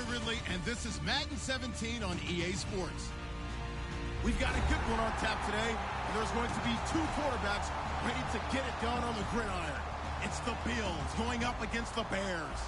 Ridley, and this is Madden 17 on EA Sports. We've got a good one on tap today, and there's going to be two quarterbacks ready to get it done on the gridiron. It's the Bills going up against the Bears.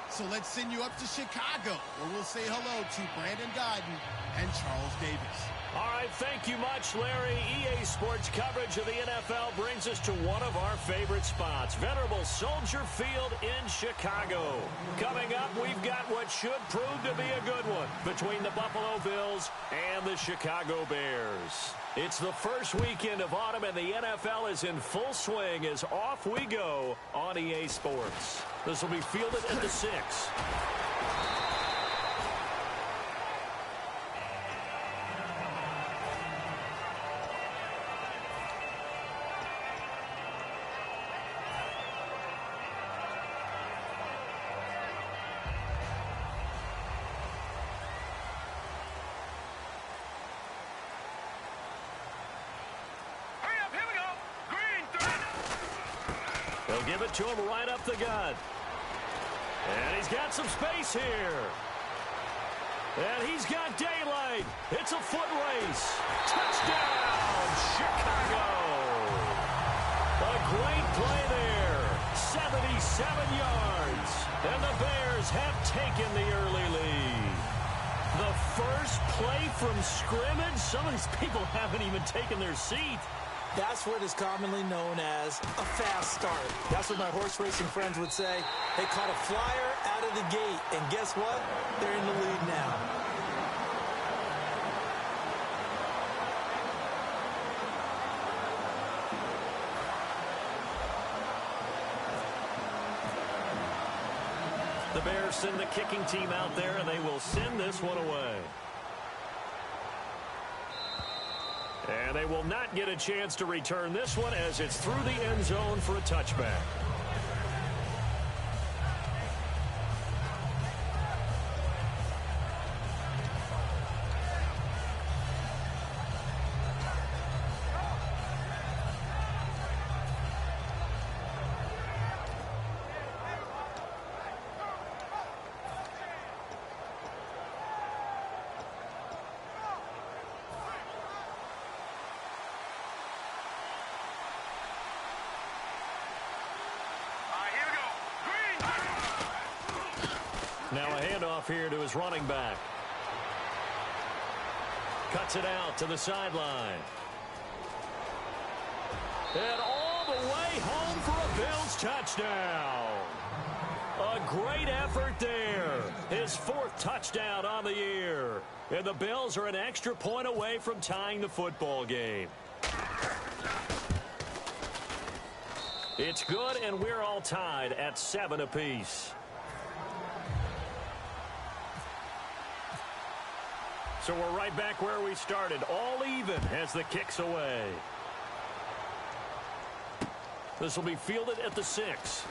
So let's send you up to Chicago, where we'll say hello to Brandon Godden and Charles Davis. All right, thank you much, Larry. EA Sports coverage of the NFL brings us to one of our favorite spots, venerable Soldier Field in Chicago. Coming up, we've got what should prove to be a good one between the Buffalo Bills and the Chicago Bears. It's the first weekend of autumn, and the NFL is in full swing as off we go on EA Sports. This will be fielded at the 6. They'll give it to him right up the gut. And he's got some space here. And he's got daylight. It's a foot race. Touchdown, Chicago. A great play there. 77 yards. And the Bears have taken the early lead. The first play from scrimmage. Some of these people haven't even taken their seat. That's what is commonly known as a fast start. That's what my horse racing friends would say. They caught a flyer out of the gate, and guess what? They're in the lead now. The Bears send the kicking team out there, and they will send this one away. And they will not get a chance to return this one as it's through the end zone for a touchback. Now a handoff here to his running back. Cuts it out to the sideline. And all the way home for a Bills touchdown. A great effort there. His 4th touchdown on the year. And the Bills are an extra point away from tying the football game. It's good, and we're all tied at 7 apiece. So we're right back where we started, all even as the kick's away. This will be fielded at the 6.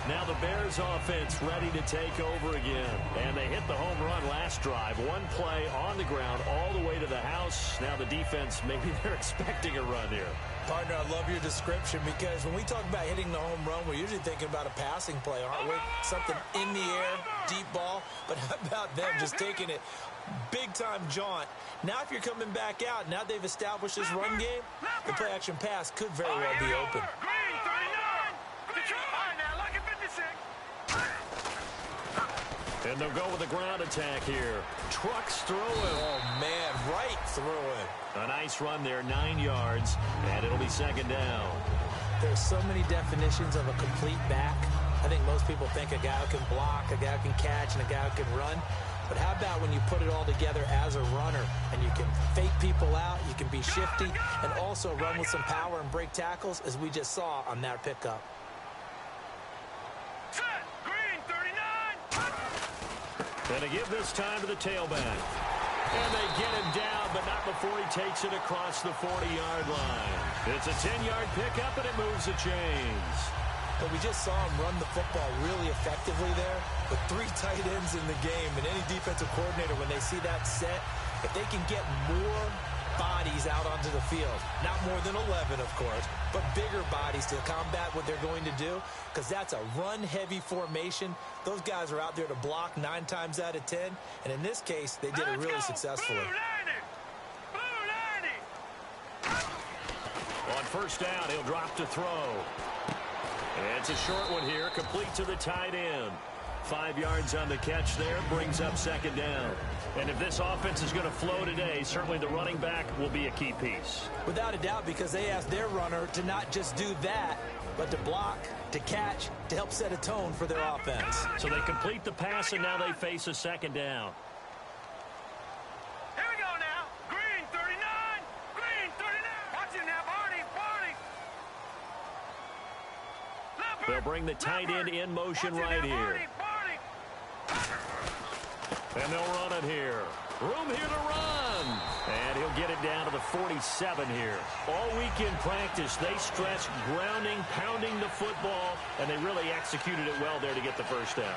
Now the Bears offense ready to take over again. And they hit the home run last drive. One play on the ground all the way to the house. Now the defense, maybe they're expecting a run here. Partner, I love your description because when we talk about hitting the home run, we're usually thinking about a passing play, aren't we? Something in the air, deep ball. But how about them just taking it big-time jaunt? Now if you're coming back out, now they've established this run game, the play-action pass could very well be open. And they'll go with the ground attack here. Trucks through him. Oh, man, right through him. A nice run there, 9 yards, and it'll be 2nd down. There's so many definitions of a complete back. I think most people think a guy who can block, a guy who can catch, and a guy who can run. But how about when you put it all together as a runner, and you can fake people out, you can be shifty, and also run with some power and break tackles, as we just saw on that pickup. And they give this time to the tailback. And they get him down, but not before he takes it across the 40-yard line. It's a 10-yard pickup, and it moves the chains. But we just saw him run the football really effectively there with 3 tight ends in the game. And any defensive coordinator, when they see that set, if they can get more bodies out onto the field. Not more than 11, of course, but bigger bodies to combat what they're going to do, because that's a run-heavy formation. Those guys are out there to block 9 times out of 10, and in this case, they did it really successfully. On first down, he'll drop to throw. And it's a short one here, complete to the tight end. 5 yards on the catch there, brings up second down. And if this offense is going to flow today, certainly the running back will be a key piece. Without a doubt, because they asked their runner to not just do that, but to block, to catch, to help set a tone for their offense. So they complete the pass, and now they face a second down. Here we go now. Green 39. Green 39. Watch it now, Barney. They'll bring the tight end in motion right here. And they'll run it here. Room here to run. And he'll get it down to the 47 here. All week in practice, they stress grounding, pounding the football, and they really executed it well there to get the first down.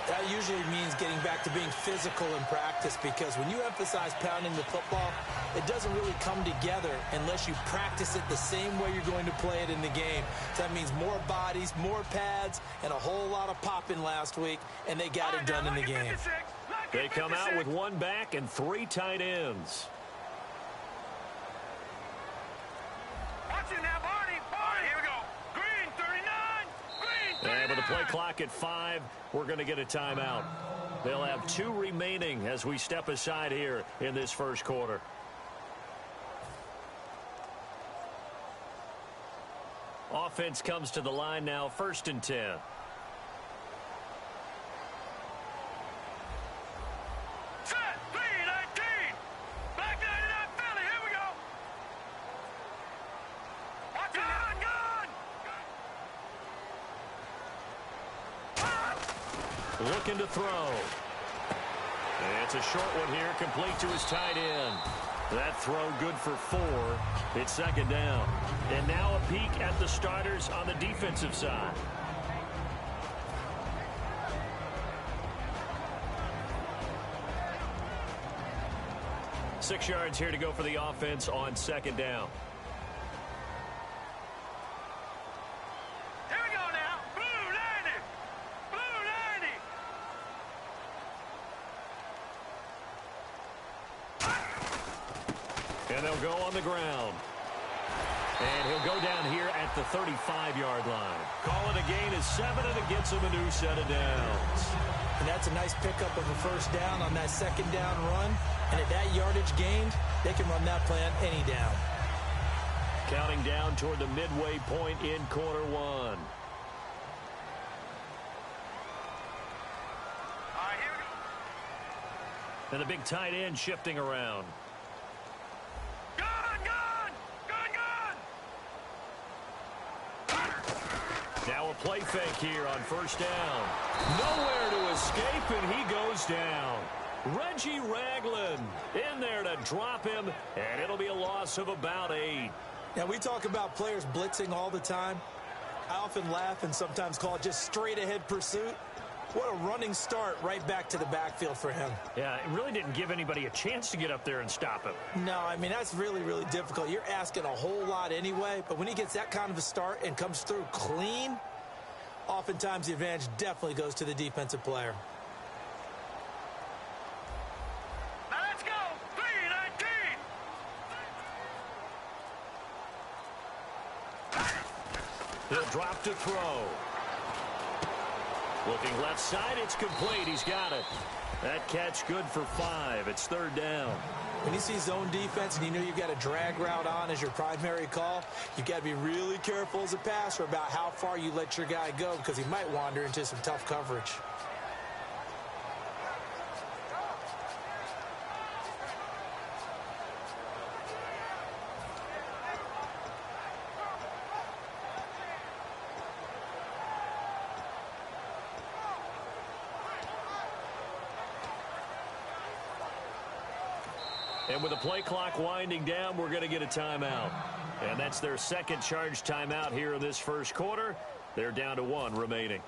That usually means getting back to being physical in practice, because when you emphasize pounding the football, it doesn't really come together unless you practice it the same way you're going to play it in the game. So that means more bodies, more pads, and a whole lot of popping last week, and they got it done in the game. They come out with 1 back and 3 tight ends. Watch it now, Barney. Here we go. Green 39. Green 39. And with the play clock at 5, we're going to get a timeout. They'll have 2 remaining as we step aside here in this first quarter. Offense comes to the line now, 1st and 10. Set. 3-19. Back 99 Philly. Here we go. Watch it. Gun. Looking to throw. And it's a short one here, complete to his tight end. That throw good for 4. It's second down. And now a peek at the starters on the defensive side. Six yards here to go for the offense on second down. Here we go now. Blue 90. Blue 90. And they'll go on the ground. And he'll go down here at the 35-yard line. Call it a gain of 7, and it gets him a new set of downs. And that's a nice pickup of a first down on that second down run. And at that yardage gained, they can run that play on any down. Counting down toward the midway point in quarter 1. All right, here we go. And the big tight end shifting around. Gun. Now a play fake here on first down. Nowhere to escape, and he goes down. Reggie Ragland in there to drop him, and it'll be a loss of about 8. Now, we talk about players blitzing all the time. I often laugh and sometimes call it just straight-ahead pursuit. What a running start right back to the backfield for him. Yeah, it really didn't give anybody a chance to get up there and stop him. No, I mean, that's really, really difficult. You're asking a whole lot anyway, but when he gets that kind of a start and comes through clean, oftentimes the advantage definitely goes to the defensive player. Now let's go. 3-19. He'll drop to throw. Looking left side, it's complete. He's got it. That catch good for 5. It's third down. When you see zone defense and you know you've got a drag route on as your primary call, you've got to be really careful as a passer about how far you let your guy go, because he might wander into some tough coverage. And with the play clock winding down, we're going to get a timeout. And that's their second charge timeout here in this first quarter. They're down to 1 remaining.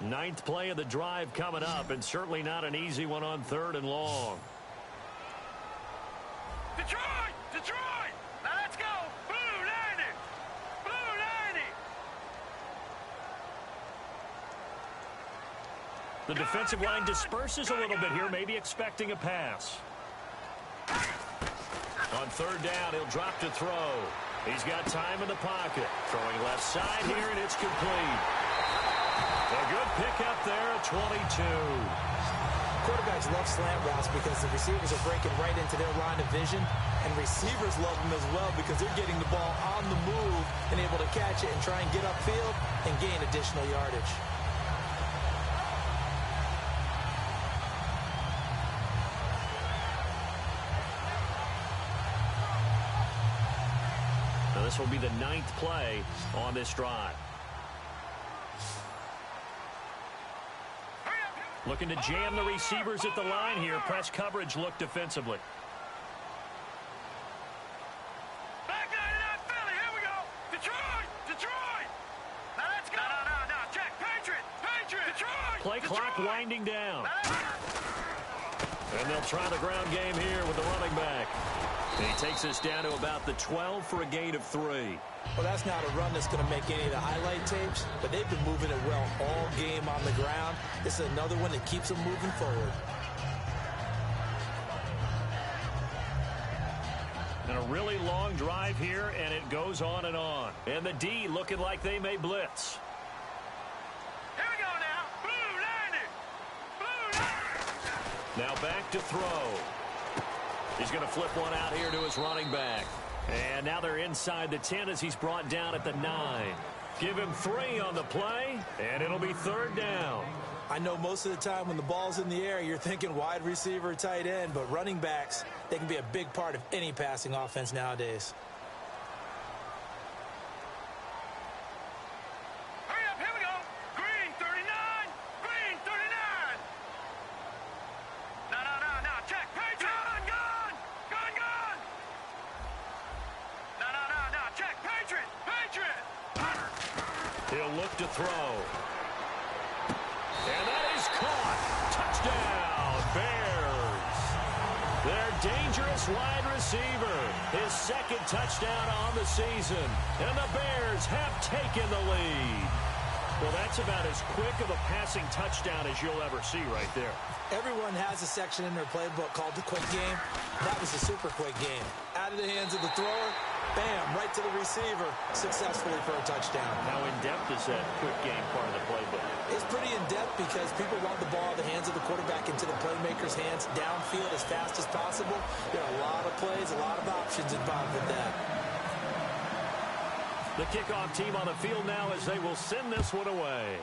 Ninth play of the drive coming up, and certainly not an easy one on 3rd and long. Detroit! Detroit! Now let's go! Blue 90! Blue 90! The defensive line disperses a little bit here, maybe expecting a pass. On 3rd down, he'll drop to throw. He's got time in the pocket. Throwing left side here, and it's complete. A good pickup there at 22. Quarterbacks love slant routes because the receivers are breaking right into their line of vision, and receivers love them as well because they're getting the ball on the move and able to catch it and try and get upfield and gain additional yardage. Now this will be the 9th play on this drive. Looking to jam the receivers at the line here. Press coverage look defensively. Back 99 Philly, here we go. Detroit! Detroit! Now let's go! No, check. Patriot! Patriot! Detroit! Play clock winding down. And they'll try the ground game here with the running back. And he takes us down to about the 12 for a gain of 3. Well, that's not a run that's going to make any of the highlight tapes, but they've been moving it well all game on the ground. This is another one that keeps them moving forward. And a really long drive here, and it goes on and on. And the D looking like they may blitz. Here we go now. Blue 90! Blue 90! Now back to throw. He's going to flip one out here to his running back. And now they're inside the 10 as he's brought down at the 9. Give him 3 on the play, and it'll be 3rd down. I know most of the time when the ball's in the air, you're thinking wide receiver, tight end, but running backs, they can be a big part of any passing offense nowadays. Hurry up, here we go. Green 39! Green 39! No, check. Patriot! Gun! No, check. Patriot! Patriot! He'll look to throw. And that is caught. Touchdown, Bears. Their dangerous wide receiver. His 2nd touchdown on the season. And the Bears have taken the lead. Well, that's about as quick of a passing touchdown as you'll ever see right there. Everyone has a section in their playbook called the quick game. That was the super quick game. Out of the hands of the thrower, bam, right to the receiver, successfully for a touchdown. How in-depth is that quick game part of the playbook? It's pretty in-depth because people want the ball in the hands of the quarterback into the playmaker's hands downfield as fast as possible. There are a lot of plays, a lot of options involved with that. The kickoff team on the field now as they will send this one away.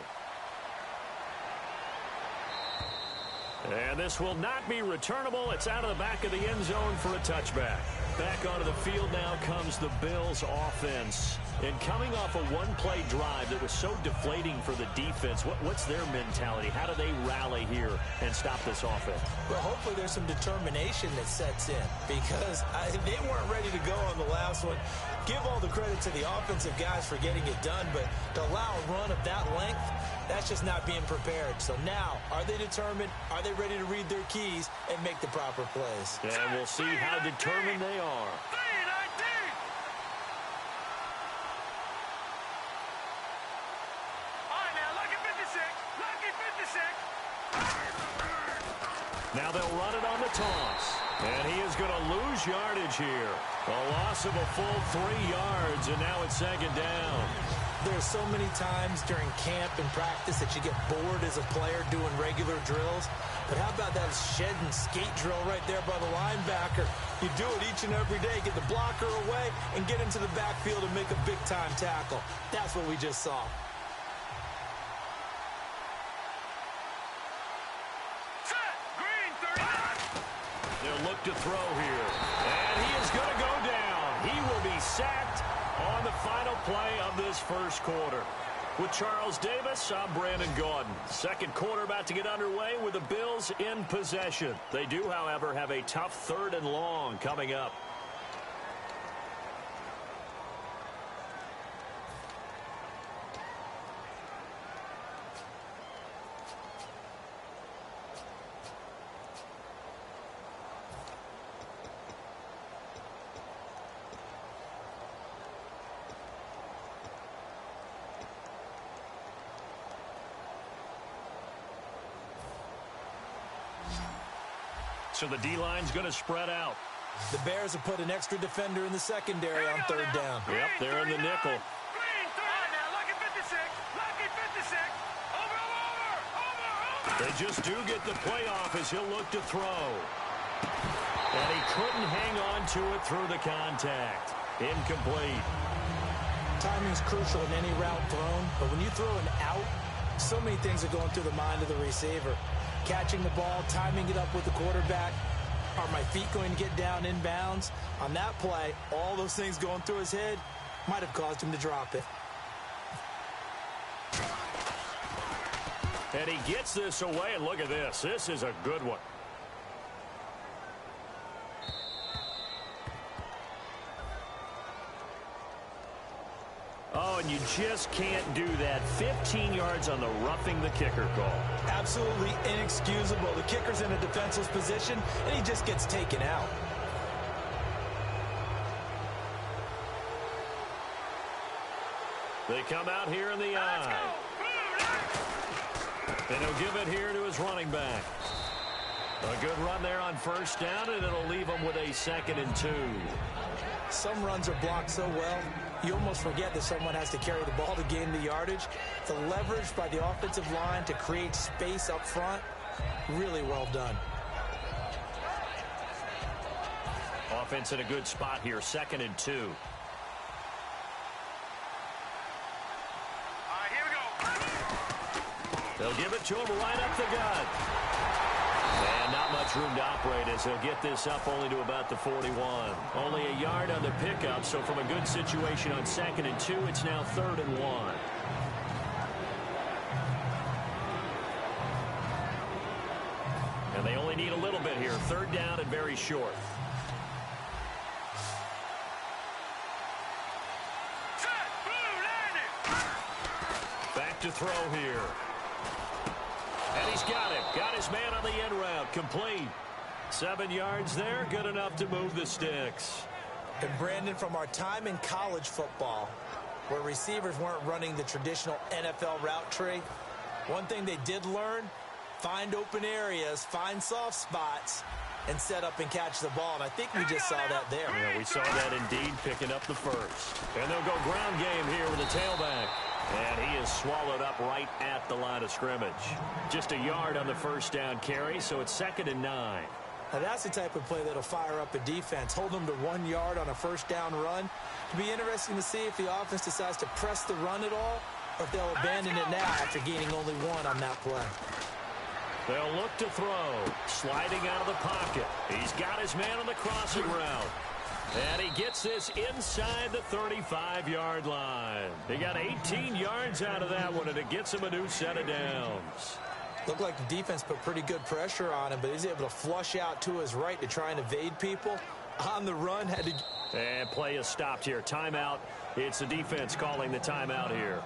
And this will not be returnable. It's out of the back of the end zone for a touchback. Back onto the field now comes the Bills offense. And coming off a one-play drive that was so deflating for the defense, what's their mentality? How do they rally here and stop this offense? Well, hopefully there's some determination that sets in because they weren't ready to go on the last one. Give all the credit to the offensive guys for getting it done, but to allow a run of that length, that's just not being prepared. So now, are they determined? Are they ready to read their keys and make the proper plays? And we'll see how determined they are. Now they'll run it on the toss. And he is going to lose yardage here. A loss of a full 3 yards, and now it's 2nd down. There's so many times during camp and practice that you get bored as a player doing regular drills. But how about that shed and skate drill right there by the linebacker? You do it each and every day. Get the blocker away and get into the backfield and make a big-time tackle. That's what we just saw. They'll look to throw here. And he is going to go down. He will be sacked on the final play of this first quarter. With Charles Davis, I'm Brandon Gaudin. Second quarter about to get underway with the Bills in possession. They do, however, have a tough 3rd and long coming up. So the D-line's going to spread out. The Bears have put an extra defender in the secondary on third down. Yep, they're in the nickel. Green 39 now. Lucky 56. Lucky 56. Over. They just do get the playoff as he'll look to throw. And he couldn't hang on to it through the contact. Incomplete. Timing's crucial in any route thrown, but when you throw an out, so many things are going through the mind of the receiver. Catching the ball, timing it up with the quarterback. Are my feet going to get down inbounds? On that play, all those things going through his head might have caused him to drop it. And he gets this away, and look at this. This is a good one. Oh, and you just can't do that. 15 yards on the roughing the kicker call. Absolutely inexcusable. The kicker's in a defenseless position, and he just gets taken out. They come out here in the eye. And he'll give it here to his running back. A good run there on first down, and it'll leave him with a 2nd and 2. Some runs are blocked so well, you almost forget that someone has to carry the ball to gain the yardage. The leverage by the offensive line to create space up front, really well done. Offense in a good spot here, 2nd and 2. All right, here we go. They'll give it to him right up the gut. And not much room to operate as he'll get this up only to about the 41. Only a yard on the pickup, so from a good situation on 2nd and 2, it's now 3rd and 1. And they only need a little bit here. 3rd down and very short. Set. Blue landing. Back to throw here. And he's got it. Got his man on the end route. Complete. 7 yards there. Good enough to move the sticks. And Brandon, from our time in college football, where receivers weren't running the traditional NFL route tree, one thing they did learn, find open areas, find soft spots, and set up and catch the ball. And I think we just saw that there. Yeah, we saw that indeed, picking up the first. And they'll go ground game here with the tailback. And he is swallowed up right at the line of scrimmage. Just a yard on the first down carry, so it's 2nd and 9. Now that's the type of play that'll fire up a defense. Hold them to 1 yard on a first down run. It'll be interesting to see if the offense decides to press the run at all, or if they'll abandon it now after gaining only 1 on that play. They'll look to throw. Sliding out of the pocket. He's got his man on the crossing route. And he gets this inside the 35-yard line. He got 18 yards out of that one, and it gets him a new set of downs. Looked like the defense put pretty good pressure on him, but he's able to flush out to his right to try and evade people. On the run, had to... And play is stopped here. Timeout. It's the defense calling the timeout here.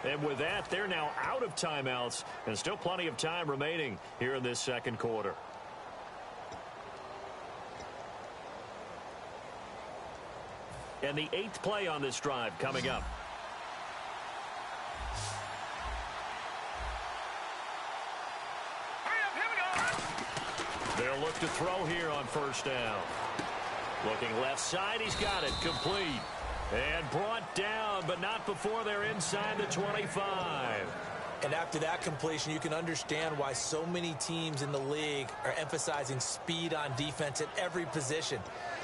And with that, they're now out of timeouts, and still plenty of time remaining here in this second quarter. And the 8th play on this drive coming up. Hurry up, here we go. They'll look to throw here on first down. Looking left side, he's got it. Complete. And brought down, but not before they're inside the 25. And after that completion, you can understand why so many teams in the league are emphasizing speed on defense at every position.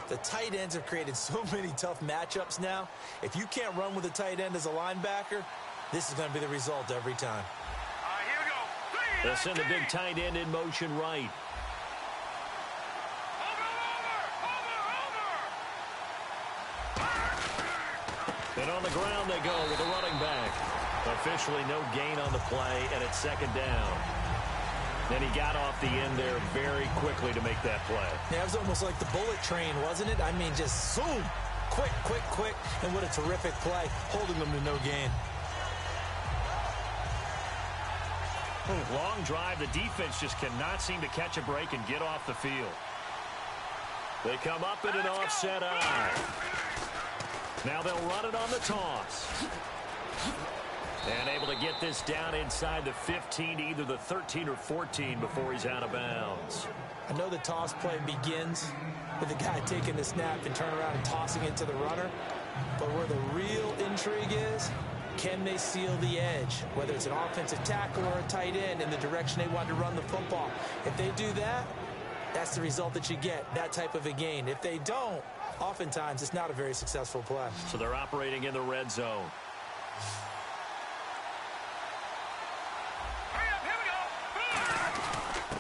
The tight ends have created so many tough matchups now. If you can't run with a tight end as a linebacker, this is going to be the result every time. All right, here we go. They'll send the big tight end in motion right. And on the ground they go with the running back. Officially no gain on the play, and it's 2nd down. Then he got off the end there very quickly to make that play. Yeah, it was almost like the bullet train, wasn't it? I mean, just zoom. Quick, quick, quick. And what a terrific play, holding them to no gain. Long drive. The defense just cannot seem to catch a break and get off the field. They come up in an offset eye. Now they'll run it on the toss. And able to get this down inside the 15 to either the 13 or 14 before he's out of bounds. I know the toss play begins with the guy taking the snap and turn around and tossing it to the runner. But where the real intrigue is, can they seal the edge? Whether it's an offensive tackle or a tight end in the direction they want to run the football. If they do that, that's the result that you get, that type of a gain. If they don't, oftentimes it's not a very successful play. So they're operating in the red zone.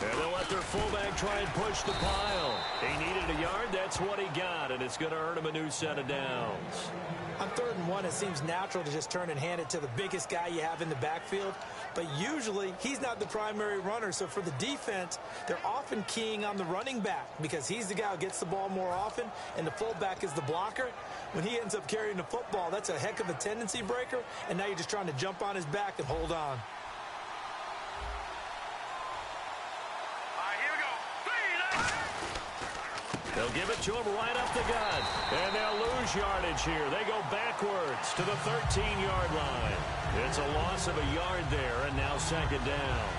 And they'll let their fullback try and push the pile. He needed a yard. That's what he got, and it's going to earn him a new set of downs. On 3rd and 1, it seems natural to just turn and hand it to the biggest guy you have in the backfield. But usually, he's not the primary runner. So for the defense, they're often keying on the running back because he's the guy who gets the ball more often, and the fullback is the blocker. When he ends up carrying the football, that's a heck of a tendency breaker, and now you're just trying to jump on his back and hold on. They'll give it to him right up the gut. And they'll lose yardage here. They go backwards to the 13-yard line. It's a loss of a yard there, and now 2nd down.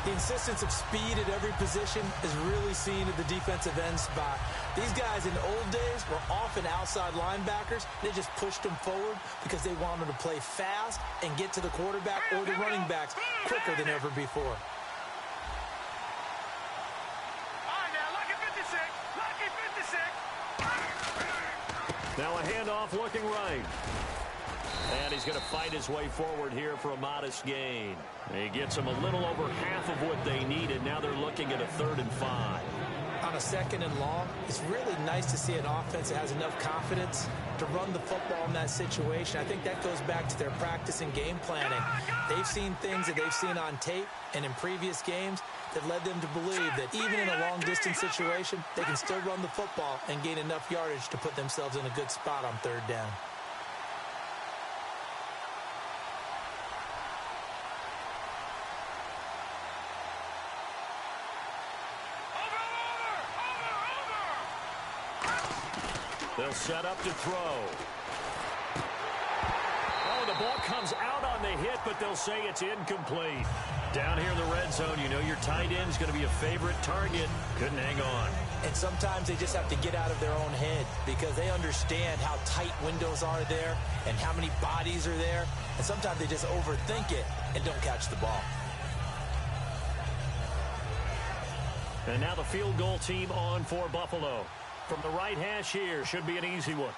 The insistence of speed at every position is really seen at the defensive end spot. These guys in the old days were often outside linebackers. They just pushed them forward because they wanted to play fast and get to the quarterback or the running backs quicker than ever before. Now a handoff looking right. And he's going to fight his way forward here for a modest gain. He gets them a little over half of what they needed. Now they're looking at a 3rd and 5. On a 2nd and long, it's really nice to see an offense that has enough confidence to run the football in that situation. I think that goes back to their practice and game planning. They've seen things that they've seen on tape and in previous games that led them to believe that even in a long-distance situation, they can still run the football and gain enough yardage to put themselves in a good spot on 3rd down. They'll set up to throw. Oh, the ball comes out on the hit, but they'll say it's incomplete. Down here in the red zone, you know your tight end is going to be a favorite target. Couldn't hang on. And sometimes they just have to get out of their own head because they understand how tight windows are there and how many bodies are there. And sometimes they just overthink it and don't catch the ball. And now the field goal team on for Buffalo. From the right hash here, should be an easy one.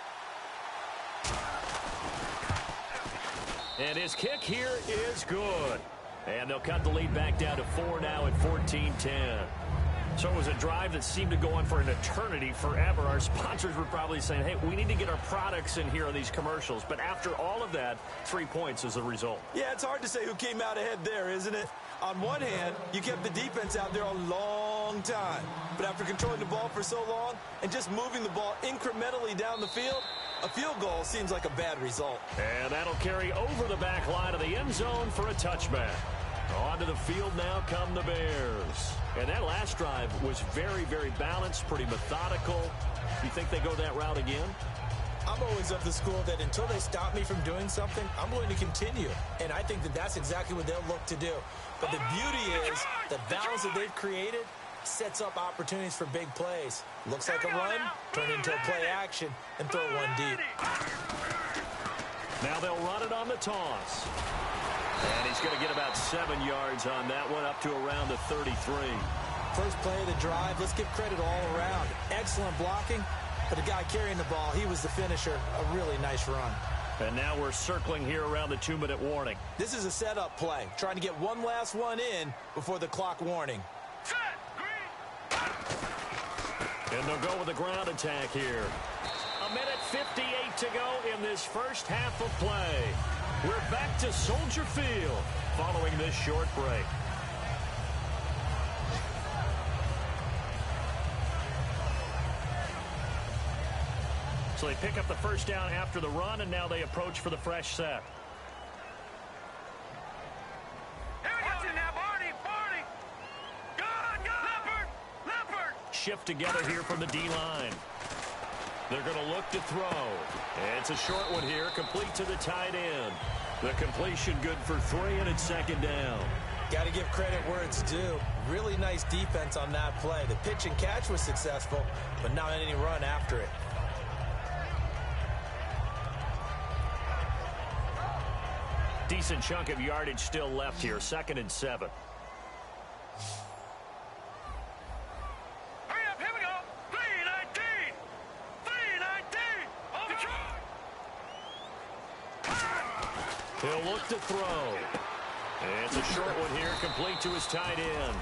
And his kick here is good. And they'll cut the lead back down to 4 now at 14-10. So it was a drive that seemed to go on for an eternity, forever. Our sponsors were probably saying, hey, we need to get our products in here on these commercials. But after all of that, 3 points is the result. Yeah, it's hard to say who came out ahead there, isn't it? On one hand, you kept the defense out there a long time. But after controlling the ball for so long and just moving the ball incrementally down the field, a field goal seems like a bad result. And that'll carry over the back line of the end zone for a touchback. Onto the field now come the Bears. And that last drive was very, very balanced, pretty methodical. You think they go that route again? I'm always of the school that until they stop me from doing something, I'm going to continue. And I think that that's exactly what they'll look to do. But the beauty is the balance that they've created sets up opportunities for big plays. Looks like a run, turn into a play action, and throw one deep. Now they'll run it on the toss. And he's going to get about 7 yards on that one, up to around the 33. First play of the drive, let's give credit all around. Excellent blocking, but the guy carrying the ball, he was the finisher. A really nice run. And now we're circling here around the 2-minute warning. This is a setup play, trying to get one last one in before the clock warning. And they'll go with a ground attack here. 1:58 to go in this first half of play. We're back to Soldier Field following this short break. So they pick up the first down after the run, and now they approach for the fresh set. Here we go now, Barney. Good. Leopard. Shift together here from the D-line. They're going to look to throw. And it's a short one here, complete to the tight end. The completion good for 3, and it's second down. Got to give credit where it's due. Really nice defense on that play. The pitch and catch was successful, but not any run after it. Decent chunk of yardage still left here. 2nd and 7. Hurry up, here we go. 319. 319. Over the He'll look to throw. And it's a short one here, complete to his tight end.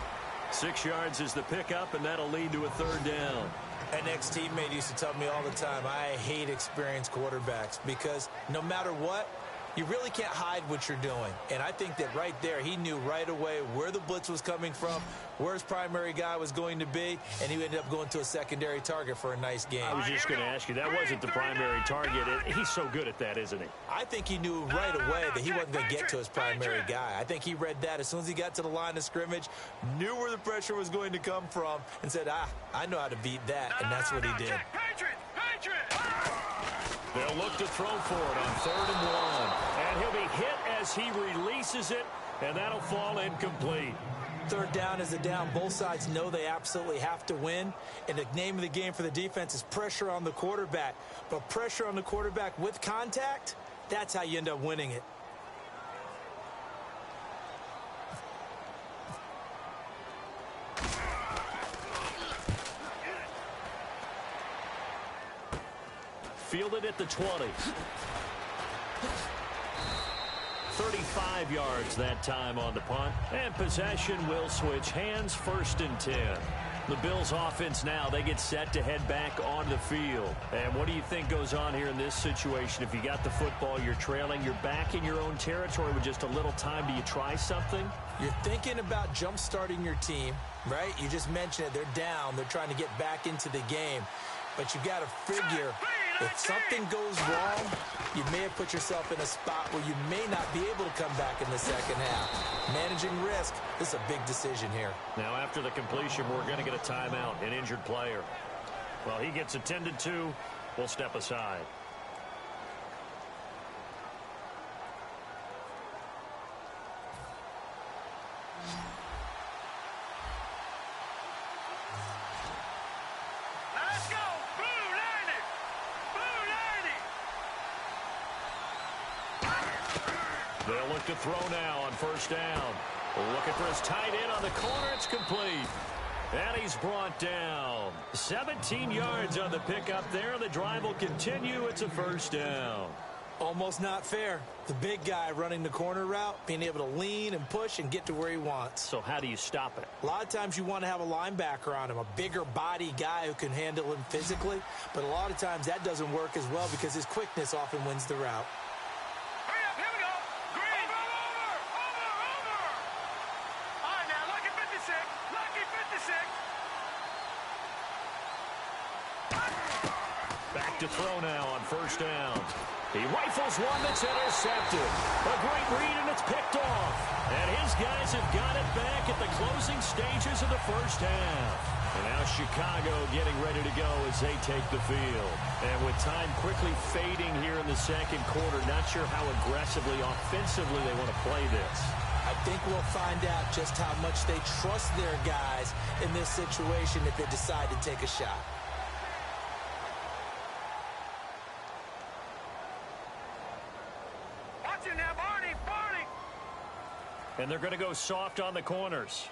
6 yards is the pickup, and that'll lead to a 3rd down. An ex-teammate used to tell me all the time, I hate experienced quarterbacks because no matter what, you really can't hide what you're doing. And I think that right there, he knew right away where the blitz was coming from, where his primary guy was going to be, and he ended up going to a secondary target for a nice game. I was just going to ask you, that wasn't the primary target. He's so good at that, isn't he? I think he knew right away that he wasn't going to get to his primary guy. I think he read that as soon as he got to the line of scrimmage, knew where the pressure was going to come from, and said, I know how to beat that, and that's what he did. They'll look to throw for it on 3rd and 1. And he'll be hit as he releases it, and that'll fall incomplete. 3rd down is a down. Both sides know they absolutely have to win. And the name of the game for the defense is pressure on the quarterback. But pressure on the quarterback with contact, that's how you end up winning it. Fielded at the 20. 35 yards that time on the punt. And possession will switch hands, 1st and 10. The Bills offense now, they get set to head back on the field. And what do you think goes on here in this situation? If you got the football, you're trailing, you're back in your own territory with just a little time. Do you try something? You're thinking about jump-starting your team, right? You just mentioned it. They're down. They're trying to get back into the game. But you've got to figure, if something goes wrong, you may have put yourself in a spot where you may not be able to come back in the second half. Managing risk, this is a big decision here. Now, after the completion, we're going to get a timeout, an injured player. Well, he gets attended to. We'll step aside. They'll look to throw now on 1st down. Looking for his tight end on the corner. It's complete. And he's brought down. 17 yards on the pickup there. The drive will continue. It's a 1st down. Almost not fair. The big guy running the corner route, being able to lean and push and get to where he wants. So how do you stop it? A lot of times you want to have a linebacker on him, a bigger body guy who can handle him physically. But a lot of times that doesn't work as well because his quickness often wins the route. To throw now on 1st down. He rifles one that's intercepted. A great read, and it's picked off. And his guys have got it back at the closing stages of the 1st half. And now Chicago getting ready to go as they take the field. And with time quickly fading here in the 2nd quarter, not sure how aggressively, offensively they want to play this. I think we'll find out just how much they trust their guys in this situation if they decide to take a shot. And they're going to go soft on the corners.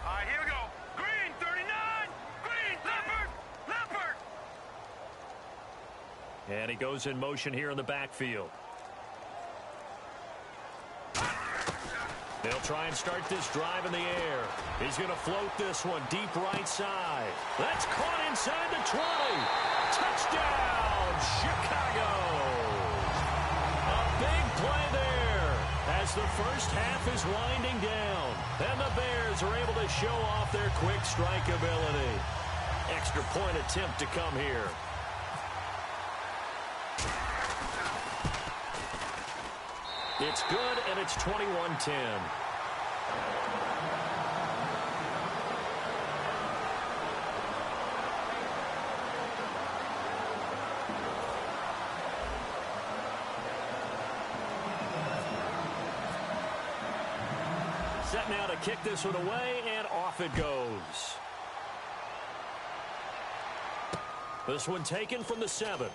All right, here we go. Green, 39. Green, Leopard. And he goes in motion here in the backfield. They'll try and start this drive in the air. He's going to float this one deep right side. That's caught inside the 20. Touchdown, Chicago. A big play there. As the 1st half is winding down, and the Bears are able to show off their quick strike ability. Extra point attempt to come here. It's good, and it's 21-10. Set now to kick this one away, and off it goes. This one taken from the 7.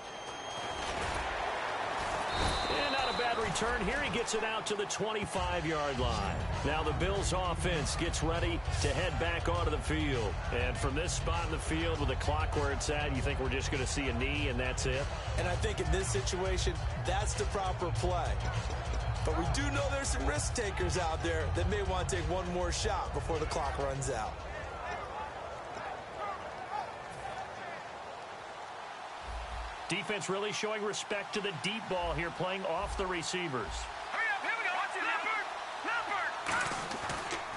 And not a bad return here. He gets it out to the 25-yard line. Now the Bills offense gets ready to head back onto the field. And from this spot in the field with the clock where it's at, you think we're just going to see a knee and that's it? And I think in this situation, that's the proper play. But we do know there's some risk takers out there that may want to take one more shot before the clock runs out. Defense really showing respect to the deep ball here, playing off the receivers. Hurry up, here we go. Watch it, Leopard.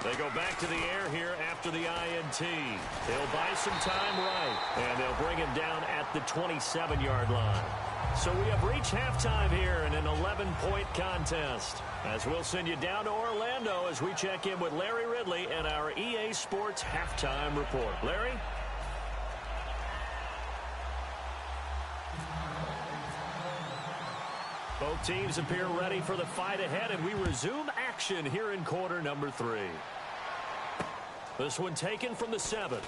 They go back to the air here after the INT. They'll buy some time right, and they'll bring him down at the 27-yard line. So we have reached halftime here in an 11-point contest. As we'll send you down to Orlando as we check in with Larry Ridley and our EA Sports halftime report. Larry? Both teams appear ready for the fight ahead, and we resume action here in quarter number 3. This one taken from the 7.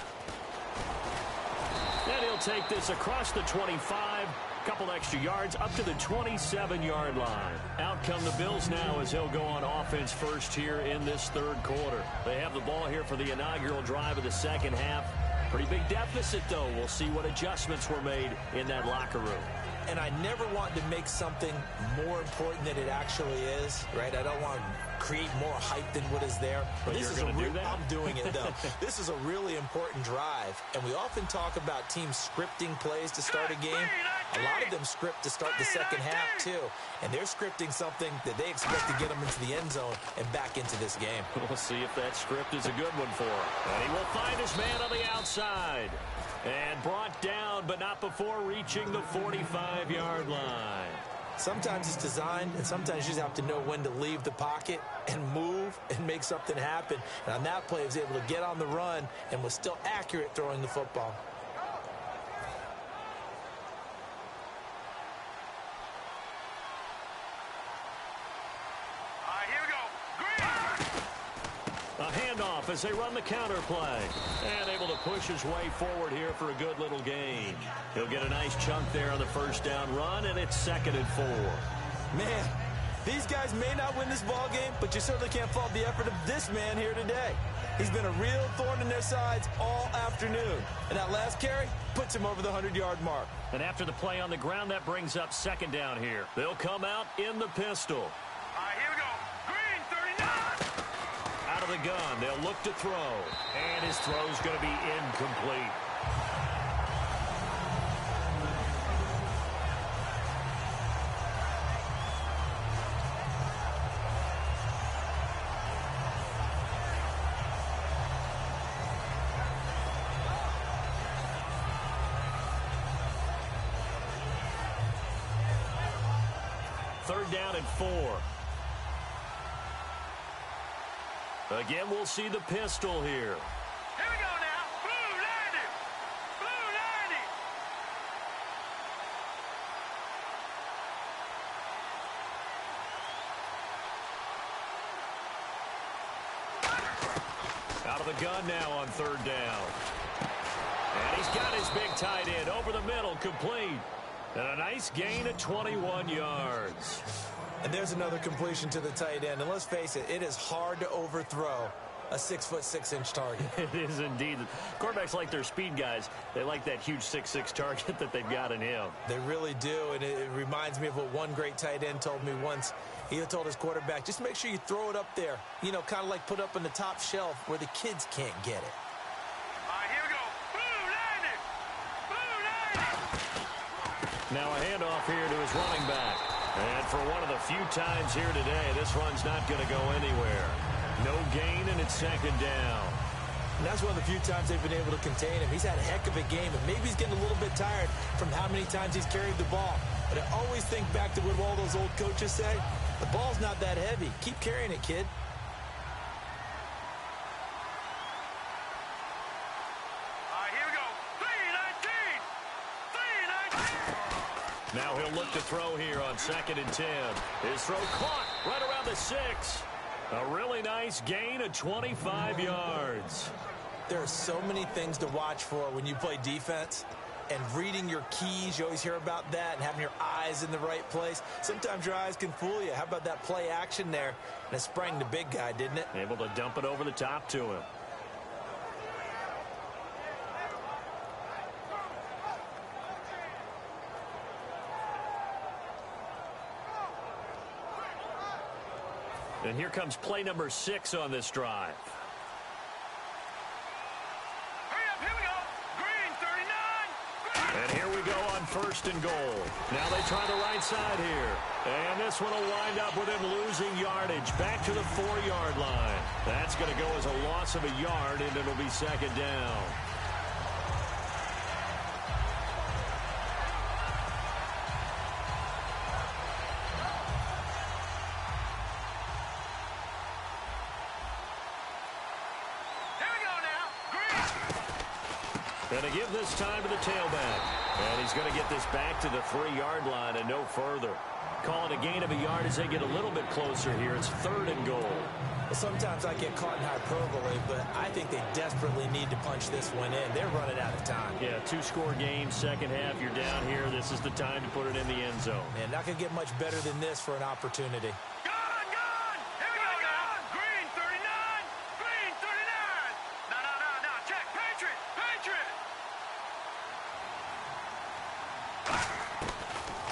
And he'll take this across the 25, couple extra yards up to the 27-yard line. Out come the Bills now as they'll go on offense first here in this third quarter. They have the ball here for the inaugural drive of the second half. Pretty big deficit, though. We'll see what adjustments were made in that locker room. And I never want to make something more important than it actually is, right? I don't want to create more hype than what is there. But this you're is going to do that? I'm doing it, though. This is a really important drive. And we often talk about teams scripting plays to start a game. A lot of them script to start the second half, too. And they're scripting something that they expect to get them into the end zone and back into this game. We'll see if that script is a good one for him. And he will find his man on the outside. And brought down, but not before reaching the 45-yard line. Sometimes it's designed, and sometimes you just have to know when to leave the pocket and move and make something happen. And on that play, he was able to get on the run and was still accurate throwing the football. As they run the counter play. And able to push his way forward here for a good little gain. He'll get a nice chunk there on the first down run, and it's 2nd and 4. Man, these guys may not win this ball game, but you certainly can't fault the effort of this man here today. He's been a real thorn in their sides all afternoon. And that last carry puts him over the 100-yard mark. And after the play on the ground, that brings up 2nd down here. They'll come out in the pistol. All right, here we go. Green, 39. Out of the gun, they'll look to throw. And his throw's going to be incomplete. Third down and 4. Again, we'll see the pistol here. Here we go now. Blue 90. Blue 90. Out of the gun now on third down. And he's got his big tight end over the middle, complete. And a nice gain of 21 yards. And there's another completion to the tight end. And let's face it, it is hard to overthrow a 6'6" target. It is indeed. Quarterbacks like their speed guys. They like that huge 6'6" target that they've got in him. They really do. And it reminds me of what one great tight end told me once. He told his quarterback, just make sure you throw it up there. You know, kind of like put up on the top shelf where the kids can't get it. Now a handoff here to his running back. And for one of the few times here today, this run's not going to go anywhere. No gain, and it's 2nd down. And that's one of the few times they've been able to contain him. He's had a heck of a game, and maybe he's getting a little bit tired from how many times he's carried the ball. But I always think back to what all those old coaches say. The ball's not that heavy. Keep carrying it, kid. Now he'll look to throw here on 2nd and 10. His throw caught right around the 6. A really nice gain of 25 yards. There are so many things to watch for when you play defense. And reading your keys, you always hear about that, and having your eyes in the right place. Sometimes your eyes can fool you. How about that play action there? And it sprang the big guy, didn't it? Able to dump it over the top to him. And here comes play number 6 on this drive. And here we go on 1st and goal. Now they try the right side here. And this one will wind up with him losing yardage back to the 4-yard line. That's going to go as a loss of a yard, and it'll be 2nd down. Going to give this time to the tailback. And he's going to get this back to the 3-yard line and no further. Calling a gain of a yard as they get a little bit closer here. It's 3rd and goal. Well, sometimes I get caught in hyperbole, but I think they desperately need to punch this one in. They're running out of time. Yeah, 2-score game, second half. You're down here. This is the time to put it in the end zone. And not going to get much better than this for an opportunity.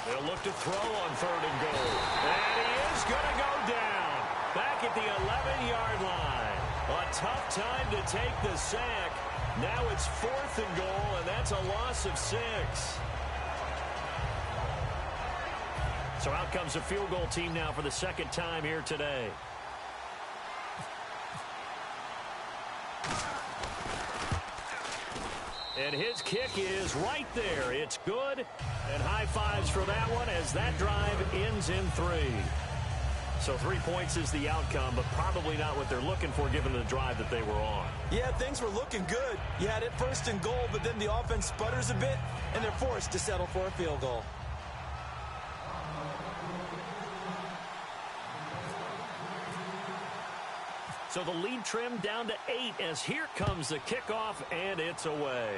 They'll look to throw on 3rd and goal. And he is going to go down. Back at the 11-yard line. A tough time to take the sack. Now it's 4th and goal, and that's a loss of 6. So out comes the field goal team now for the 2nd time here today. And his kick is right there. It's good. And high fives for that one as that drive ends in 3. So 3 points is the outcome, but probably not what they're looking for given the drive that they were on. Yeah, things were looking good. You had it 1st and goal, but then the offense sputters a bit, and they're forced to settle for a field goal. So the lead trimmed down to 8 as here comes the kickoff, and it's away.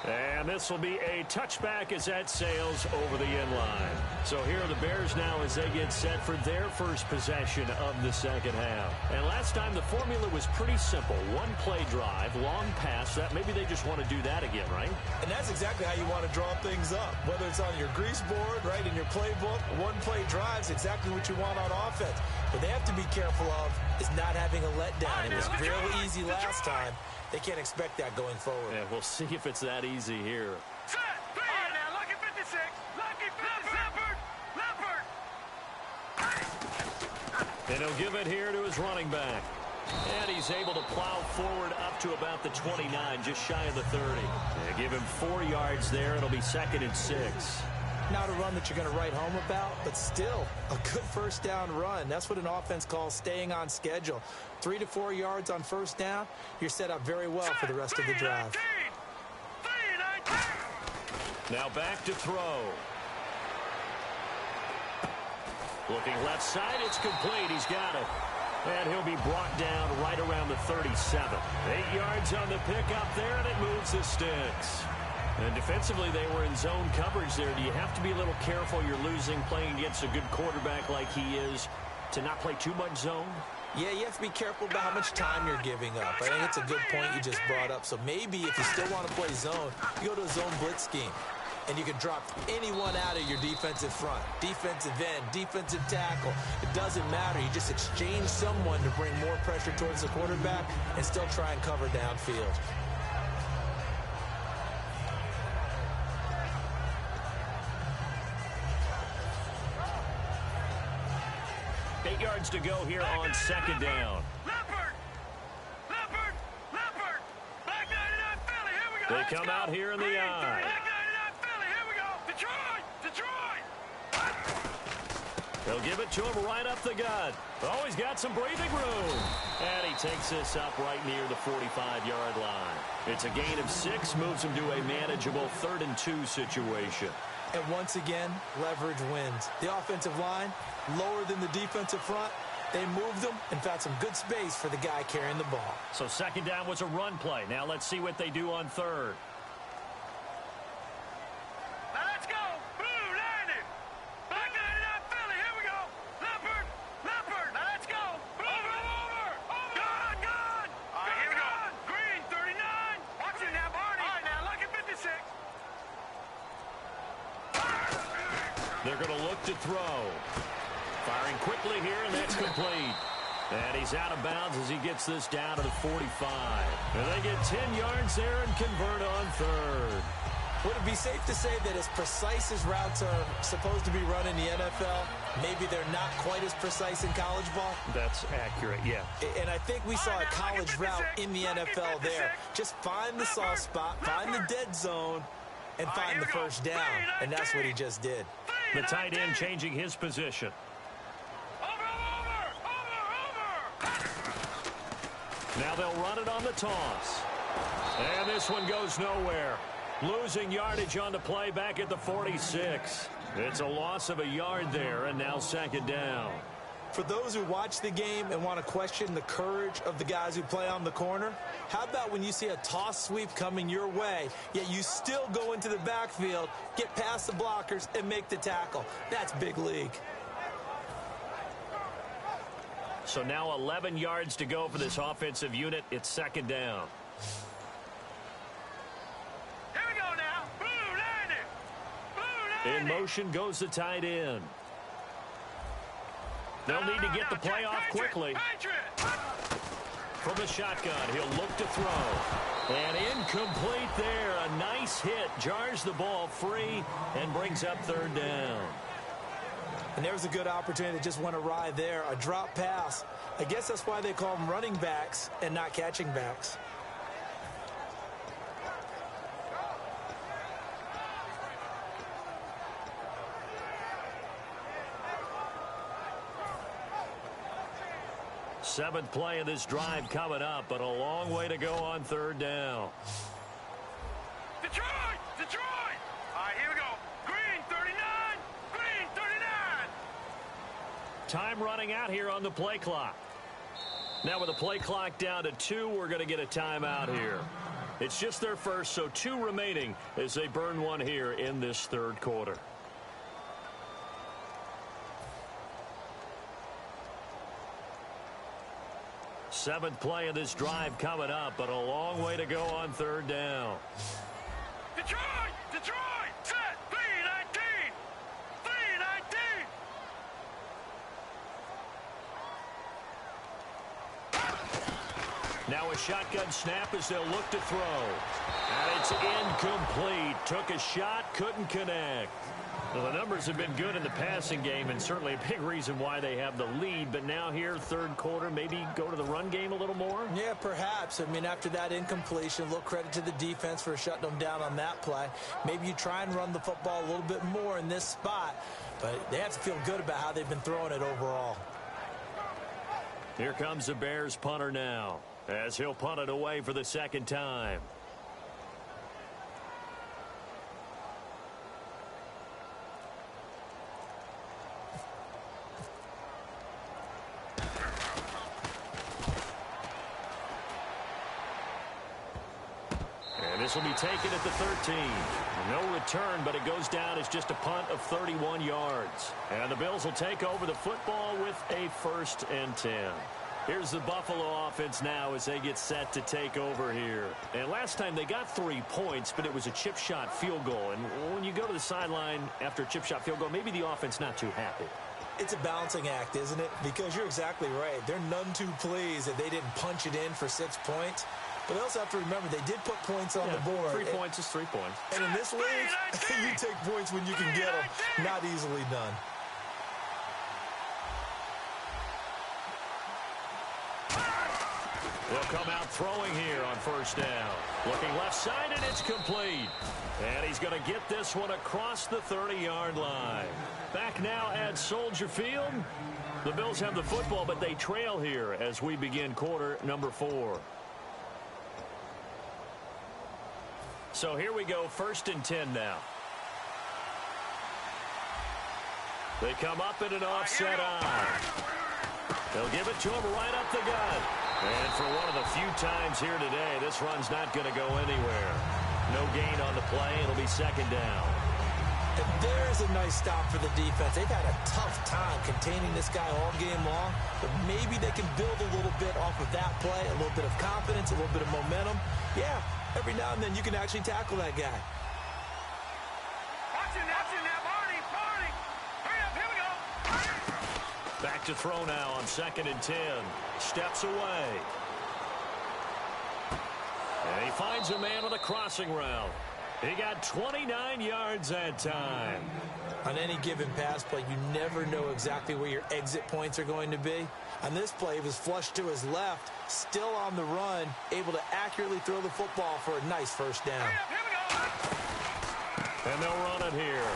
And this will be a touchback as that sails over the end line. So here are the Bears now as they get set for their first possession of the second half. And last time the formula was pretty simple. 1-play drive, long pass. That maybe they just want to do that again, right? And that's exactly how you want to draw things up. Whether it's on your grease board, right, in your playbook, 1-play drive's exactly what you want on offense. What they have to be careful of is not having a letdown. It was real easy last time. They can't expect that going forward. Yeah, we'll see if it's that easy here. Set, all right, now, lucky 56. Lucky 56. Leopard. And he'll give it here to his running back. And he's able to plow forward up to about the 29, just shy of the 30. They give him 4 yards there. It'll be 2nd and 6. Not a run that you're going to write home about, but still a good 1st down run. That's what an offense calls staying on schedule. 3 to 4 yards on 1st down. You're set up very well for the rest of the drive. Now back to throw. Looking left side, it's complete. He's got it. And he'll be brought down right around the 37. 8 yards on the pickup there, and it moves the sticks. And defensively, they were in zone coverage there. Do you have to be a little careful? You're losing, playing against a good quarterback like he is, to not play too much zone? Yeah, you have to be careful about how much time you're giving up. I think it's a good point you just brought up. So maybe if you still want to play zone, you go to a zone blitz scheme. And you can drop anyone out of your defensive front. Defensive end, defensive tackle. It doesn't matter. You just exchange someone to bring more pressure towards the quarterback and still try and cover downfield. 8 yards to go here on 2nd down. Leopard! Leopard! Leopard! Black 99 Philly, here we go. They come out here in the eye. Black 99 Philly, here we go. Detroit! Detroit! They'll give it to him right up the gut. Oh, he's got some breathing room. And he takes this up right near the 45-yard line. It's a gain of 6, moves him to a manageable 3rd and 2 situation. And once again, leverage wins. The offensive line, lower than the defensive front. They moved them and found some good space for the guy carrying the ball. So second down was a run play. Now let's see what they do on third. Now let's go. Blue 90. Black 99 Philly. Here we go. Leopard. Leopard. Now let's go. Over. Gun. All right, here we go. Green 39. Watch it now, Barney. All right, now look at 56. They're going to look to throw. Firing quickly here, and that's complete. And he's out of bounds as he gets this down to the 45. And they get 10 yards there and convert on third. Would it be safe to say that as precise as routes are supposed to be run in the NFL, maybe they're not quite as precise in college ball? That's accurate, yeah. And I think we saw a college route in the NFL there. Just find the soft spot, find the dead zone, and find the first down. And that's what he just did. The tight end changing his position. Now they'll run it on the toss. And this one goes nowhere. Losing yardage on the play back at the 46. It's a loss of a yard there, and now second down. For those who watch the game and want to question the courage of the guys who play on the corner, how about when you see a toss sweep coming your way, yet you still go into the backfield, get past the blockers, and make the tackle? That's big league. So now 11 yards to go for this offensive unit. It's second down. Here we go now. Blue 90. In motion goes the tight end. They'll need to get the play off quickly. From the shotgun, he'll look to throw. And incomplete there. A nice hit. Jars the ball free and brings up third down. And there was a good opportunity that just went awry there. A drop pass. I guess that's why they call them running backs and not catching backs. Seventh play of this drive coming up, but a long way to go on third down. Detroit! All right, here we go. Green 39. Green 39. Time running out here on the play clock. Now with the play clock down to 2, we're going to get a timeout here. It's just their first, so 2 remaining as they burn one here in this third quarter. Seventh play of this drive coming up, but a long way to go on third down. Detroit! Set! 319! 319! Now a shotgun snap as they'll look to throw. And it's incomplete. Took a shot, couldn't connect. Well, the numbers have been good in the passing game, and certainly a big reason why they have the lead. But now here, third quarter, maybe go to the run game a little more? Yeah, perhaps. I mean, after that incompletion, a little credit to the defense for shutting them down on that play. Maybe you try and run the football a little bit more in this spot. But they have to feel good about how they've been throwing it overall. Here comes the Bears punter now, as he'll punt it away for the second time. This will be taken at the 13. No return, but it goes down as just a punt of 31 yards. And the Bills will take over the football with a 1st and 10. Here's the Buffalo offense now as they get set to take over here. And last time they got 3 points, but it was a chip shot field goal. And when you go to the sideline after a chip shot field goal, maybe the offense not too happy. It's a balancing act, isn't it? Because you're exactly right. They're none too pleased that they didn't punch it in for 6 points. But they also have to remember they did put points on the board. 3 points is 3 points. And in this league, you take points when you can get them. Not easily done. They'll come out throwing here on 1st down. Looking left side, and it's complete. And he's going to get this one across the 30-yard line. Back now at Soldier Field. The Bills have the football, but they trail here as we begin quarter number 4. So here we go, 1st and 10 now. They come up in an offset eye. They'll give it to him right up the gut. And for one of the few times here today, this run's not going to go anywhere. No gain on the play. It'll be second down. And there's a nice stop for the defense. They've had a tough time containing this guy all game long, but maybe they can build a little bit off of that play, a little bit of confidence, a little bit of momentum. Yeah, every now and then you can actually tackle that guy. Watching that, Barney. Hurry up, here we go. Back to throw now on 2nd and 10. Steps away. And he finds a man on a crossing route. He got 29 yards that time. On any given pass play, you never know exactly where your exit points are going to be. On this play, he was flushed to his left, still on the run, able to accurately throw the football for a nice first down. Here we go. And they'll run it here.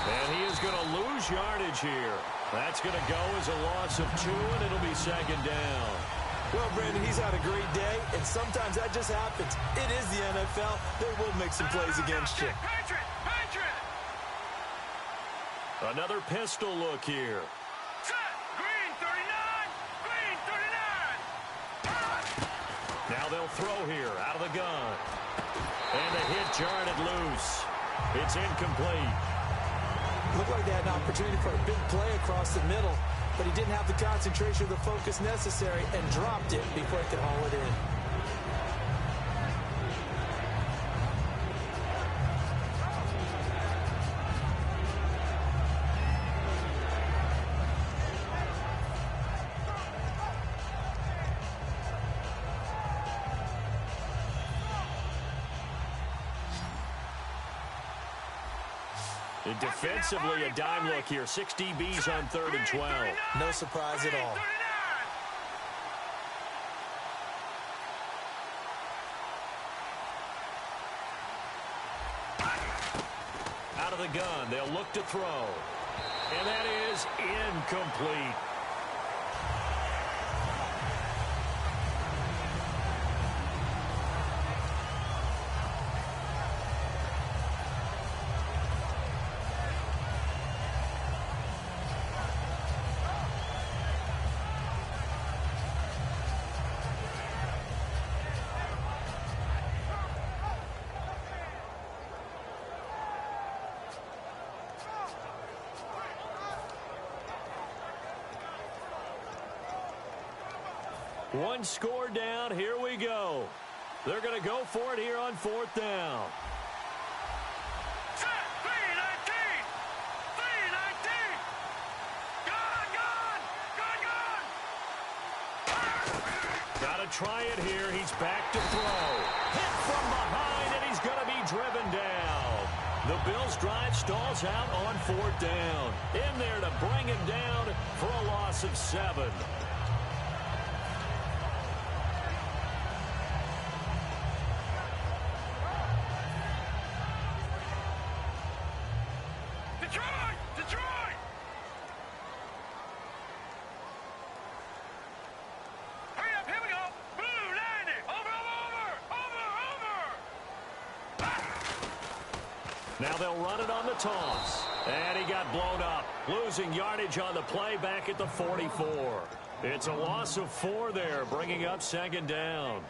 And he is going to lose yardage here. That's going to go as a loss of 2, and it'll be second down. Well, Brandon, he's had a great day, and sometimes that just happens. It is the NFL. They will make some plays against you. Patriot. Another pistol look here. Set. Green 39. Now they'll throw here out of the gun. And the hit jarred it loose. It's incomplete. Looked like they had an opportunity for a big play across the middle, but he didn't have the concentration or the focus necessary and dropped it before he could haul it in. Defensively, a dime look here. 6 DBs on 3rd and 12. No surprise at all. Out of the gun, they'll look to throw. And that is incomplete. One score down. Here we go. They're going to go for it here on 4th down. Set. 319. Gone. Got to try it here. He's back to throw. Hit from behind, and he's going to be driven down. The Bills' drive stalls out on 4th down. In there to bring him down for a loss of 7. Detroit. Hurry up, here we go. Blue, line it. Over. Now they'll run it on the toss. And he got blown up. Losing yardage on the play back at the 44. It's a loss of 4 there, bringing up 2nd down.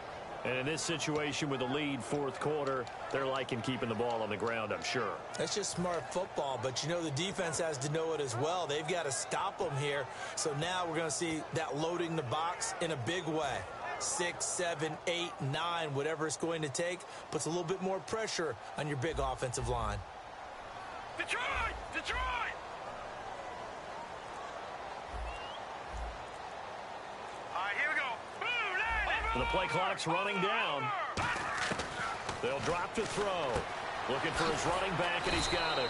And in this situation with the lead 4th quarter, they're liking keeping the ball on the ground, I'm sure. That's just smart football, but you know the defense has to know it as well. They've got to stop them here. So now we're going to see that loading the box in a big way. 6, 7, 8, 9, whatever it's going to take, puts a little bit more pressure on your big offensive line. Detroit. All right, here we go. Blue, line it. The play clock's running down. They'll drop to throw. Looking for his running back, and he's got it.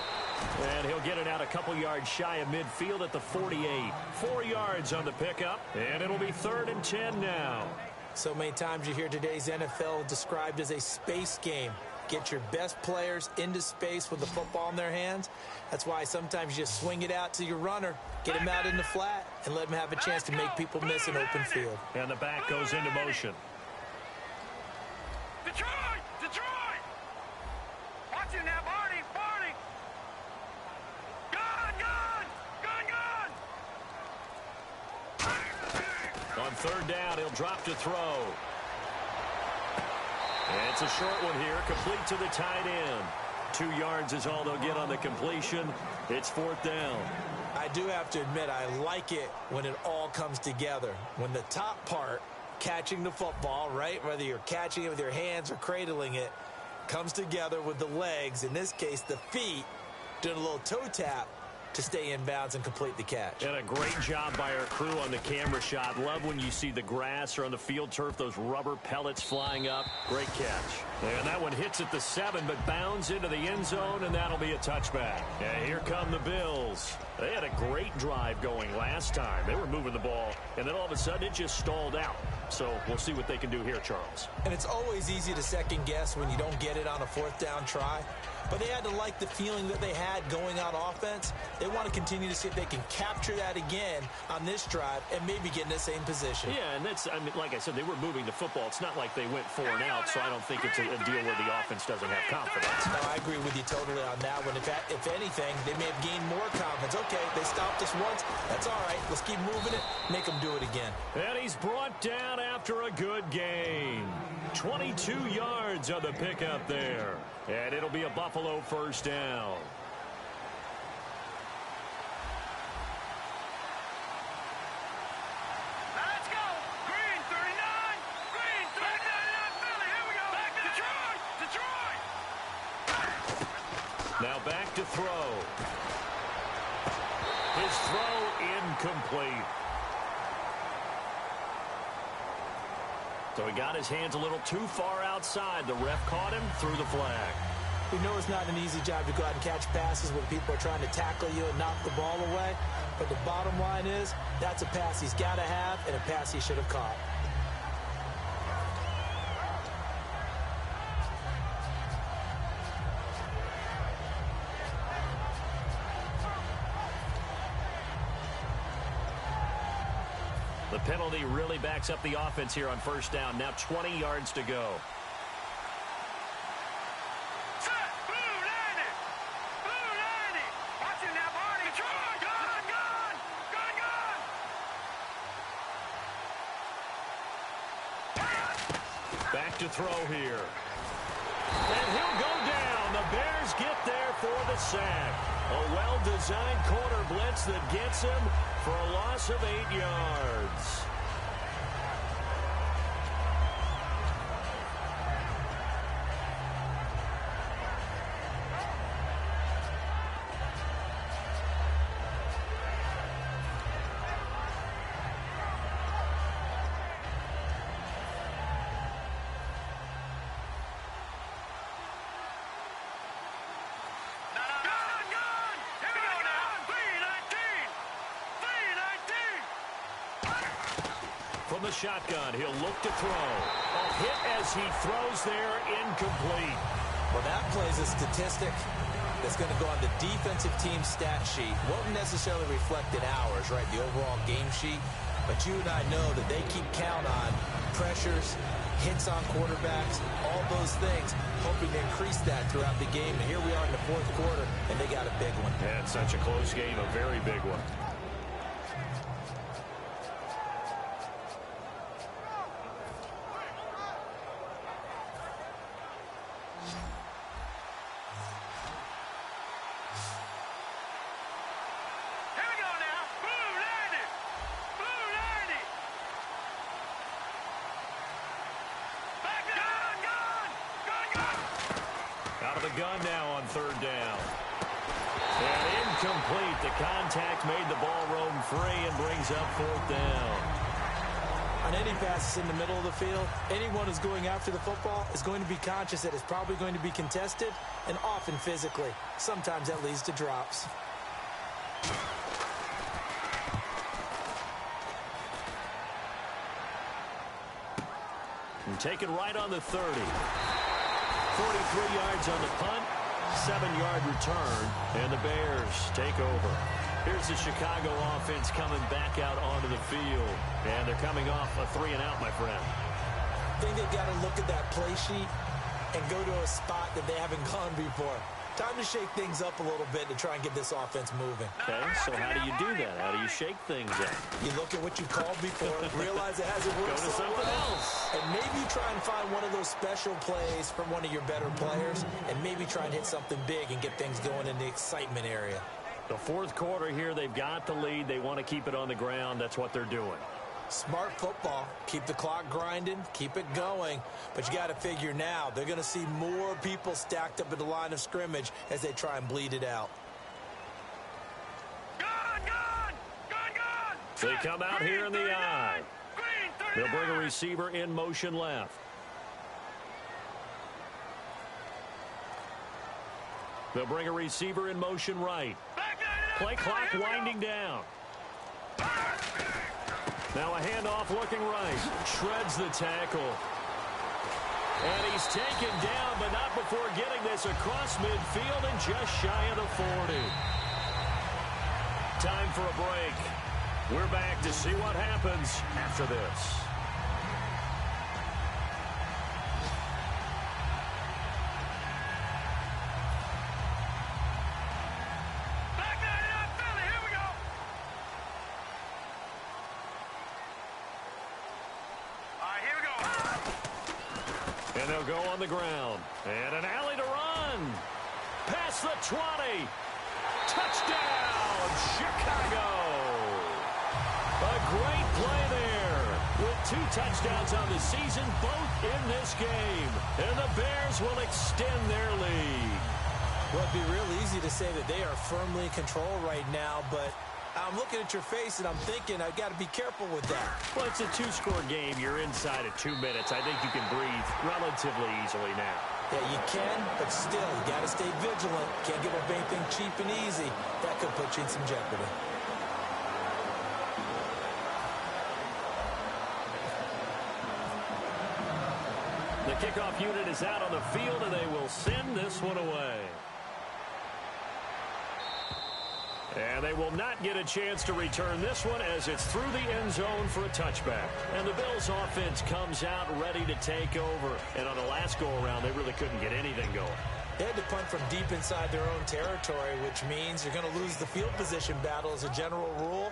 And he'll get it out a couple yards shy of midfield at the 48. 4 yards on the pickup, and it'll be 3rd and 10 now. So many times you hear today's NFL described as a space game. Get your best players into space with the football in their hands. That's why sometimes you just swing it out to your runner, get him out in the flat, and let him have a chance to make people miss an open field. And the back goes into motion. Detroit. Watching now, Barney. Gone. On third down, he'll drop to throw. And it's a short one here, complete to the tight end. 2 yards is all they'll get on the completion. It's fourth down. I do have to admit, I like it when it all comes together. When the top part, catching the football, right, whether you're catching it with your hands or cradling it, comes together with the legs, in this case the feet, doing a little toe tap to stay in bounds and complete the catch. And a great job by our crew on the camera shot. Love when you see the grass or on the field turf, those rubber pellets flying up. Great catch. And that one hits at the 7, but bounds into the end zone, and that'll be a touchback. And here come the Bills. They had a great drive going last time. They were moving the ball, and then all of a sudden it just stalled out. So we'll see what they can do here, Charles. And it's always easy to second guess when you don't get it on a fourth down try. But they had to like the feeling that they had going on offense. They want to continue to see if they can capture that again on this drive and maybe get in the same position. Yeah, and that's, I mean, like I said, they were moving the football. It's not like they went 4 and out, so I don't think it's a deal where the offense doesn't have confidence. No, I agree with you totally on that one. If anything, they may have gained more confidence. Okay, they stopped us once. That's all right. Let's keep moving it. Make them do it again. And he's brought down after a good gain. 22 yards on the pickup there. And it'll be a Buffalo first down. Let's go. Green 39. Green 39. Philly. Here we go. Back to Detroit. Now back to throw. His throw incomplete. So he got his hands a little too far outside. The ref caught him, threw the flag. We know it's not an easy job to go out and catch passes when people are trying to tackle you and knock the ball away. But the bottom line is, that's a pass he's got to have and a pass he should have caught. The penalty really backs up the offense here on first down. Now 20 yards to go. Set. Blue 90. Blue 90. Watch him now, Barney. Detroit. Gun. Back to throw here. And he'll go down. The Bears get there for the sack. A well-designed corner blitz that gets him for a loss of 8 yards. From the shotgun, he'll look to throw. A hit as he throws there, incomplete. Well, that plays a statistic that's going to go on the defensive team stat sheet. Won't necessarily reflect in ours, right, the overall game sheet. But you and I know that they keep count on pressures, hits on quarterbacks, all those things, hoping to increase that throughout the game. And here we are in the fourth quarter, and they got a big one. Yeah, it's such a close game, a very big one. Gun now on third down. And incomplete. The contact made the ball roam free and brings up fourth down. On any passes in the middle of the field, anyone who's going after the football is going to be conscious that it's probably going to be contested and often physically. Sometimes that leads to drops. And taken right on the 30. 43 yards on the punt, 7-yard return, and the Bears take over. Here's the Chicago offense coming back out onto the field, and they're coming off a 3-and-out, my friend. I think they've got to look at that play sheet and go to a spot that they haven't gone before. Time to shake things up a little bit to try and get this offense moving. Okay, so how do you do that? How do you shake things up? You look at what you called before, realize it hasn't worked Go to so something well, else. and maybe try and find one of those special plays from one of your better players, and maybe try and hit something big and get things going in the excitement area. The fourth quarter here, they've got the lead. They want to keep it on the ground. That's what they're doing. Smart football. Keep the clock grinding. Keep it going. But you got to figure now, they're going to see more people stacked up at the line of scrimmage as they try and bleed it out. They come out here in the eye. They'll bring a receiver in motion left. They'll bring a receiver in motion right. Play clock winding down. Now a handoff looking right. Shreds the tackle. And he's taken down, but not before getting this across midfield and just shy of the 40. Time for a break. We're back to see what happens after this. And they'll go on the ground. And an alley to run. Past the 20. Touchdown, Chicago. A great play there. With 2 touchdowns on the season, both in this game. And the Bears will extend their lead. Well, it'd be real easy to say that they are firmly in control right now, but I'm looking at your face and I'm thinking I've got to be careful with that. Well, it's a 2-score game. You're inside of 2 minutes. I think you can breathe relatively easily now. Yeah, you can, but still, you got to stay vigilant. Can't give up anything cheap and easy. That could put you in some jeopardy. The kickoff unit is out on the field, and they will send this one away. And they will not get a chance to return this one as it's through the end zone for a touchback. And the Bills offense comes out ready to take over. And on the last go-around, they really couldn't get anything going. They had to punt from deep inside their own territory, which means you're going to lose the field position battle as a general rule.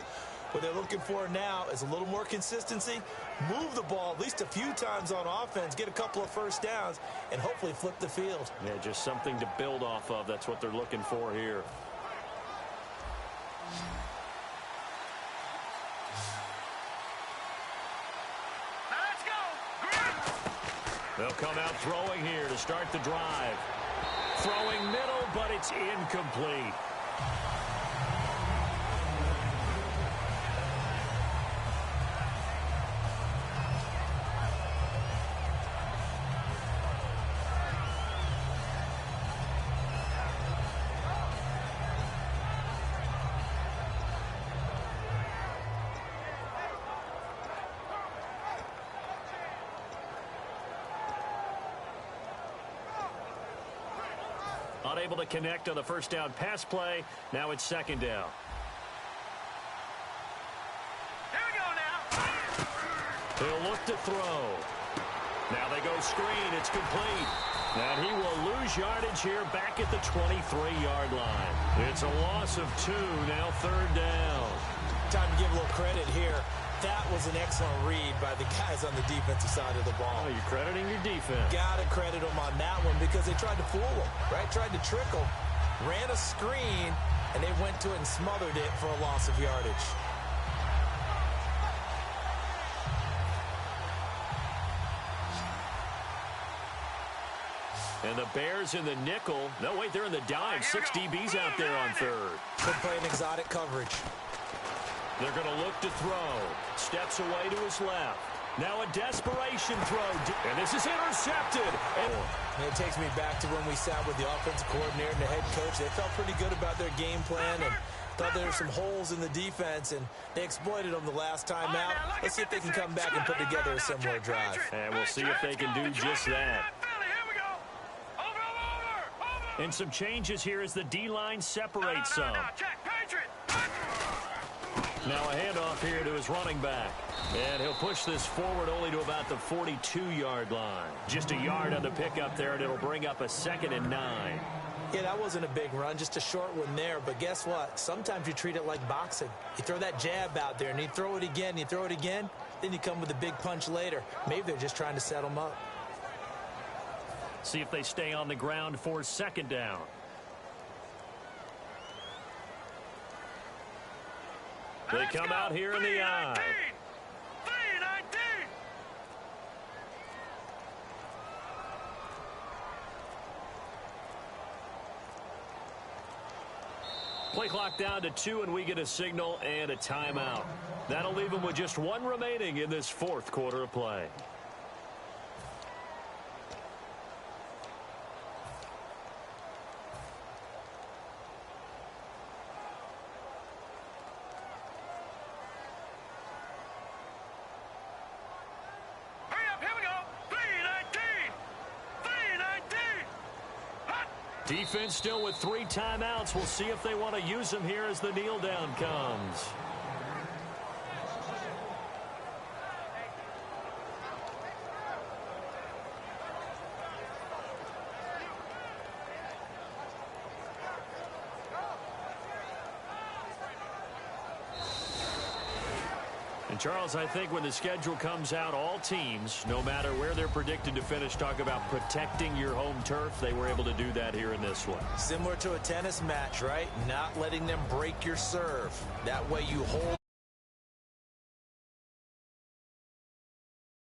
What they're looking for now is a little more consistency, move the ball at least a few times on offense, get a couple of first downs, and hopefully flip the field. Yeah, just something to build off of. That's what they're looking for here. They'll come out throwing here to start the drive. Throwing middle, but it's incomplete. Unable to connect on the first down pass play. Now it's second down. Here we go now. He'll look to throw. Now they go screen. It's complete. And he will lose yardage here back at the 23-yard line. It's a loss of 2. Now third down. Time to give a little credit here. That was an excellent read by the guys on the defensive side of the ball. Oh, you're crediting your defense. Got to credit them on that one because they tried to fool them, right? Tried to trick them, ran a screen, and they went to it and smothered it for a loss of yardage. And the Bears in the nickel. No, wait, they're in the dime. 6 DBs out there on third. Could play an exotic coverage. They're going to look to throw. Steps away to his left. Now a desperation throw. And this is intercepted. And it takes me back to when we sat with the offensive coordinator and the head coach. They felt pretty good about their game plan and thought there were some holes in the defense, and they exploited them the last time out. Let's see if they can come back and put together a similar drive. And we'll see if they can do just that. And some changes here as the D-line separates some. Now a handoff here to his running back. And he'll push this forward only to about the 42-yard line. Just a yard on the pickup there, and it'll bring up a 2nd and 9. Yeah, that wasn't a big run, just a short one there. But guess what? Sometimes you treat it like boxing. You throw that jab out there, and you throw it again, then you come with a big punch later. Maybe they're just trying to set them up. See if they stay on the ground for second down. They come out here in the eye. 3-19. Play clock down to 2, and we get a signal and a timeout. That'll leave them with just 1 remaining in this fourth quarter of play. Defense still with 3 timeouts. We'll see if they want to use them here as the kneel down comes. And Charles, I think when the schedule comes out, all teams, no matter where they're predicted to finish, talk about protecting your home turf. They were able to do that here in this one. Similar to a tennis match, right? Not letting them break your serve. That way you hold